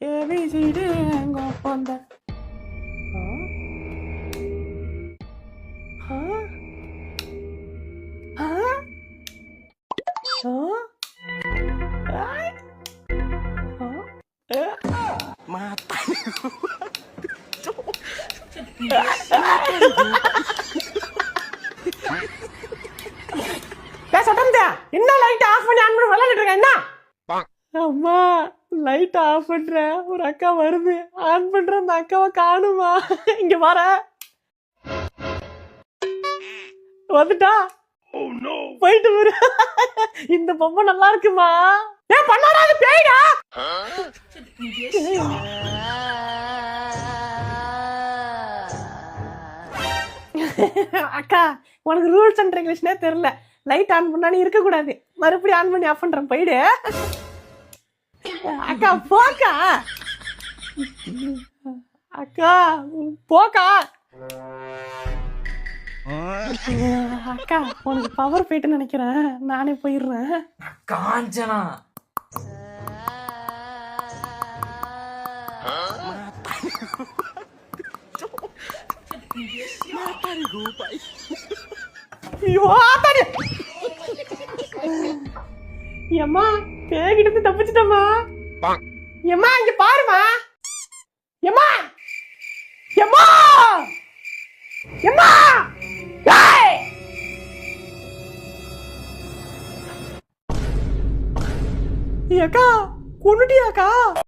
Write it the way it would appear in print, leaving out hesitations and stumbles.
ABCD எங்க அப்பந்த mata என்ன light off பண்ணி ஆன் பண்ணி விளையாடிட்டு இருக்க என்ன அம்மா லைட் ஆஃப் பண்ற ஒரு அக்கா வருது ஆன் பண்ற அந்த அக்காவை காணுமா இங்க வர வந்துட்டா போயிட்டு வரு இந்த பொம்மை நல்லா இருக்குமா ஏன் பண்ணாராது பேய்டா அக்கா உனக்கு ரூல்ஸ் அண்ட் ரெகுலேஷனே தெரியல லைட் ஆன் பண்ணா நீ இருக்க கூடாது மறுபடியும் ஆன் பண்ணி ஆஃப் பண்றேன் போயிடு அக்கா போக்கா அக்கா போக்கா அக்கா உனக்கு பவர் போயிட்டு நினைக்கிறேன் நானே போயிடுறேன் காஞ்சனா எம்மா பேகிட்டு தப்பிச்சிட்டம்மா எம்மா இங்க பாருமா எம்மா எம்மா எம்மா அக்கா கொன்னுட்டியாக்கா